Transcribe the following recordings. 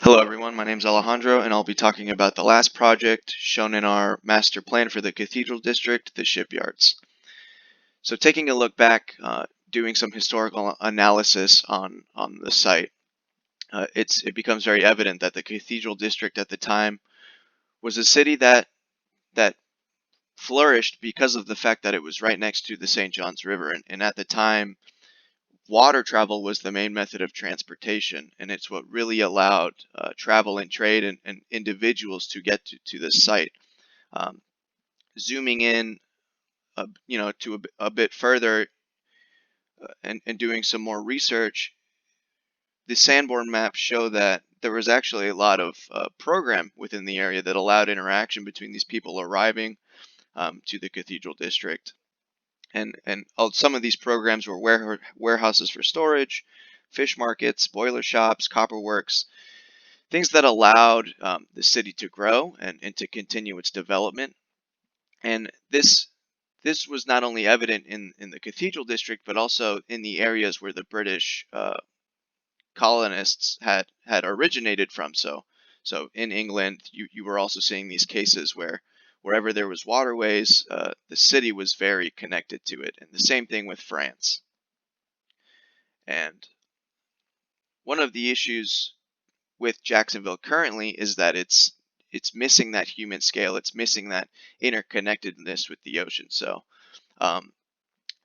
Hello everyone, my name is Alejandro and I'll be talking about the last project shown in our master plan for the Cathedral District, the Shipyards. So taking a look back, doing some historical analysis on the site, it becomes very evident that the Cathedral District at the time was a city that flourished because of the fact that it was right next to the St. Johns River, and at the time water travel was the main method of transportation, and it's what really allowed travel and trade and individuals to get to this site. Um, Zooming in, to a bit further and doing some more research, the Sanborn maps show that there was actually a lot of program within the area that allowed interaction between these people arriving to the Cathedral District. And some of these programs were warehouses for storage, fish markets, boiler shops, copper works, things that allowed the city to grow and to continue its development. And this was not only evident in the Cathedral District, but also in the areas where the British colonists had originated from. So in England, you were also seeing these cases where wherever there was waterways, the city was very connected to it. And the same thing with France. And one of the issues with Jacksonville currently is that it's missing that human scale. It's missing that interconnectedness with the ocean. So um,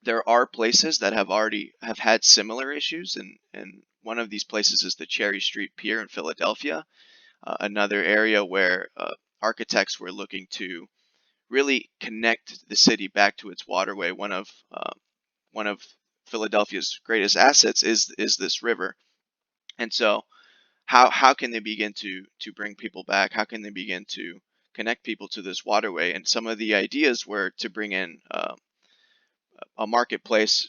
there are places that have had similar issues, and one of these places is the Cherry Street Pier in Philadelphia, another area where architects were looking to really connect the city back to its waterway. One of Philadelphia's greatest assets is this river, and so how can they begin to bring people back? How can they begin to connect people to this waterway? And some of the ideas were to bring in a marketplace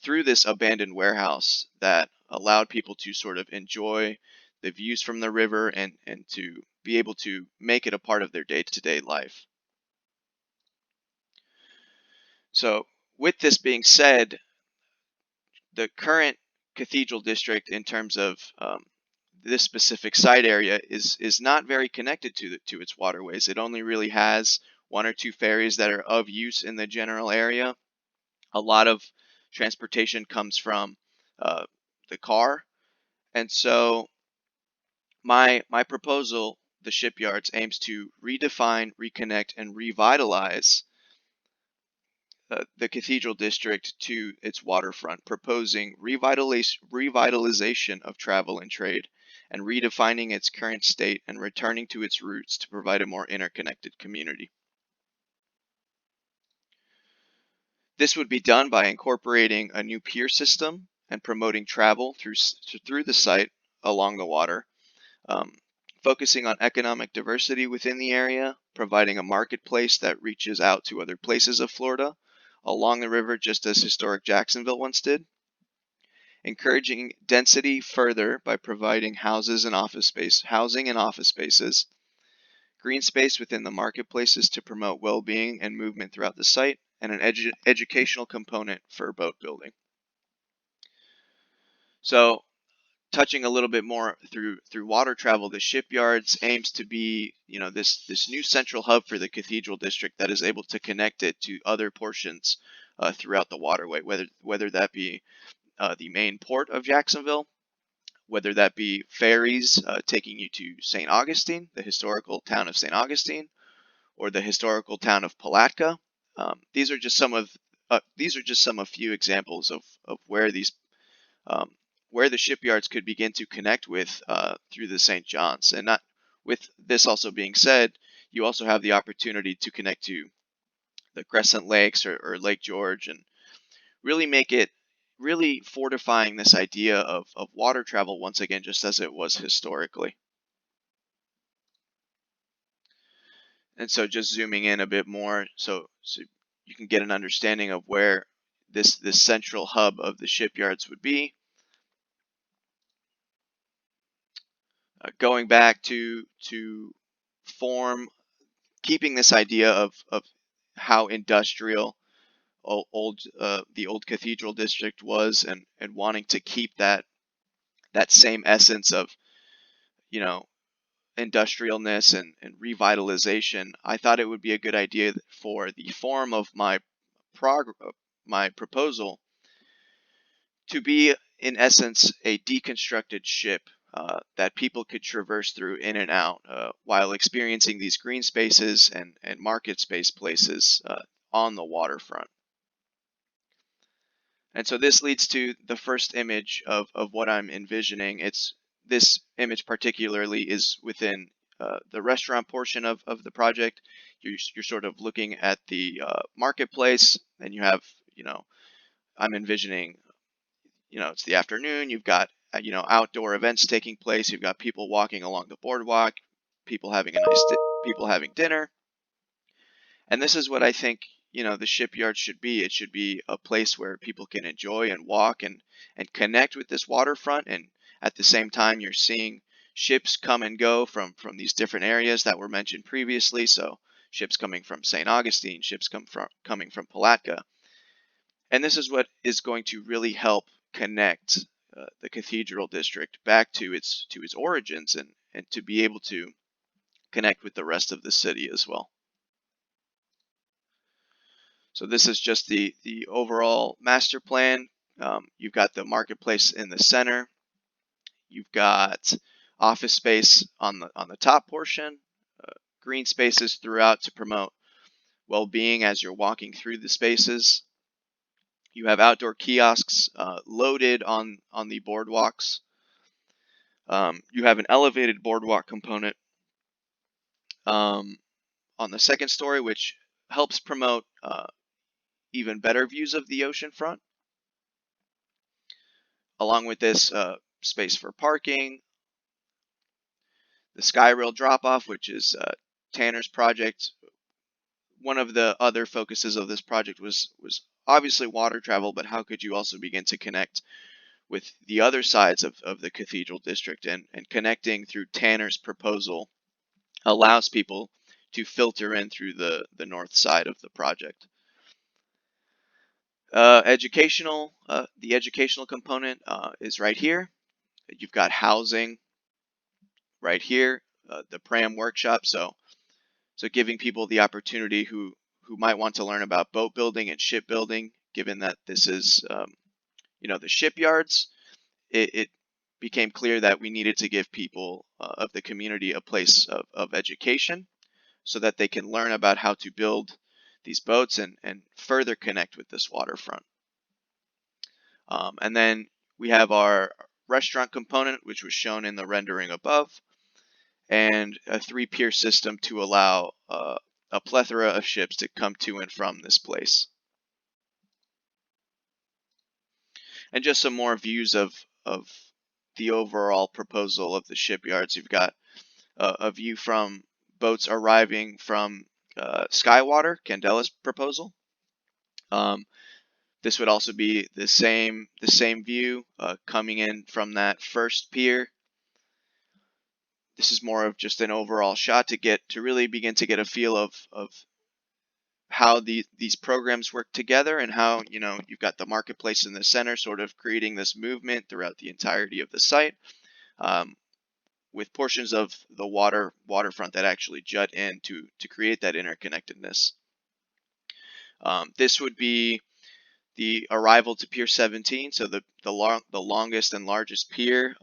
through this abandoned warehouse that allowed people to sort of enjoy the views from the river and to be able to make it a part of their day-to-day life. So with this being said, the current Cathedral District in terms of this specific site area is not very connected to its waterways. It only really has one or two ferries that are of use in the general area. A lot of transportation comes from the car, and so my proposal, the Shipyards, aims to redefine, reconnect, and revitalize the Cathedral District to its waterfront, proposing revitalization of travel and trade, and redefining its current state and returning to its roots to provide a more interconnected community. This would be done by incorporating a new pier system and promoting travel through the site along the water, um, focusing on economic diversity within the area, providing a marketplace that reaches out to other places of Florida along the river just as historic Jacksonville once did, encouraging density further by providing housing and office spaces, green space within the marketplaces to promote well-being and movement throughout the site, and an educational component for boat building. So touching a little bit more through water travel, the Shipyards aims to be, this new central hub for the Cathedral District that is able to connect it to other portions throughout the waterway, whether that be the main port of Jacksonville, whether that be ferries taking you to St. Augustine, the historical town of St. Augustine, or the historical town of Palatka. These are just some of few examples of where where the shipyards could begin to connect with through the St. John's. And not with this also being said, you also have the opportunity to connect to the Crescent Lakes or Lake George and really fortifying this idea of water travel once again, just as it was historically. And so just zooming in a bit more, so you can get an understanding of where this central hub of the shipyards would be. Going back to form, keeping this idea of how industrial the old Cathedral District was, and wanting to keep that same essence of you know, industrialness and revitalization, I thought it would be a good idea for the form of my proposal to be, in essence, a deconstructed ship that people could traverse through in and out while experiencing these green spaces and market space places on the waterfront. And so this leads to the first image of what I'm envisioning. This image particularly is within the restaurant portion of the project. You're sort of looking at the marketplace, and you have, I'm envisioning, it's the afternoon. You've got, outdoor events taking place. You've got people walking along the boardwalk, people having people having dinner. And this is what I think, the shipyard should be. It should be a place where people can enjoy and walk and connect with this waterfront. And at the same time, you're seeing ships come and go from these different areas that were mentioned previously. So ships coming from St. Augustine, ships coming from Palatka. And this is what is going to really help connect the Cathedral District back to its origins and to be able to connect with the rest of the city as well. So this is just the overall master plan. You've got the marketplace in the center. You've got office space on the top portion, green spaces throughout to promote well-being as you're walking through the spaces. You have outdoor kiosks loaded on the boardwalks. You have an elevated boardwalk component on the second story, which helps promote even better views of the ocean front. Along with this, space for parking, the sky rail drop-off, which is Tanner's project. One of the other focuses of this project was obviously water travel, but how could you also begin to connect with the other sides of the Cathedral District, and connecting through Tanner's proposal allows people to filter in through the north side of the project. The educational component is right here. You've got housing right here, the Pram workshop. So giving people the opportunity who might want to learn about boat building and shipbuilding, given that this is, the shipyards, it became clear that we needed to give people of the community a place of education so that they can learn about how to build these boats and further connect with this waterfront. And then we have our restaurant component, which was shown in the rendering above, and a 3-pier system to allow a plethora of ships to come to and from this place. And just some more views of the overall proposal of the shipyards. You've got a view from boats arriving from Skywater, Candela's proposal. This would also be the same view coming in from that first pier. This is more of just an overall shot to really begin to get a feel of how these programs work together, and how, you've got the marketplace in the center sort of creating this movement throughout the entirety of the site, with portions of the waterfront that actually jut in to create that interconnectedness. This would be the arrival to Pier 17, so the longest and largest pier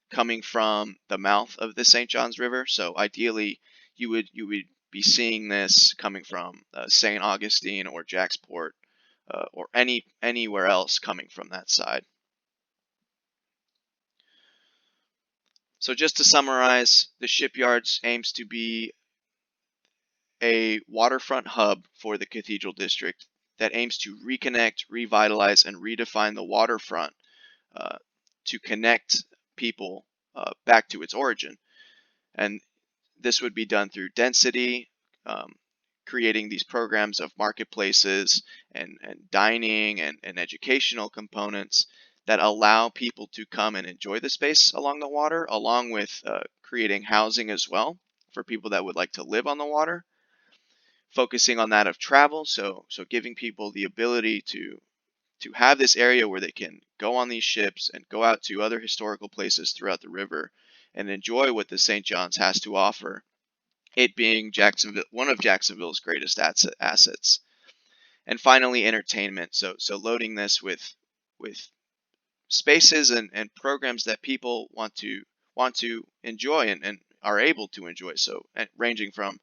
coming from the mouth of the St. Johns River. So ideally, you would be seeing this coming from St. Augustine or Jacksport, or anywhere else coming from that side. So just to summarize, the Shipyards aims to be a waterfront hub for the Cathedral District that aims to reconnect, revitalize, and redefine the waterfront to connect people back to its origin. And this would be done through density, creating these programs of marketplaces and dining and educational components that allow people to come and enjoy the space along the water, along with creating housing as well for people that would like to live on the water. Focusing on that of travel, so giving people the ability to have this area where they can go on these ships and go out to other historical places throughout the river and enjoy what the St. John's has to offer, it being one of Jacksonville's greatest assets. And finally, entertainment. So loading this with spaces and programs that people want to enjoy and are able to enjoy. So ranging from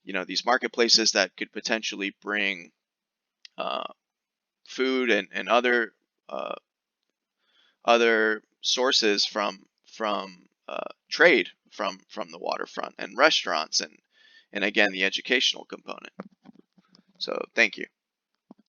these marketplaces that could potentially bring uh, food and uh, other sources from trade from the waterfront, and restaurants, and again the educational component. So thank you.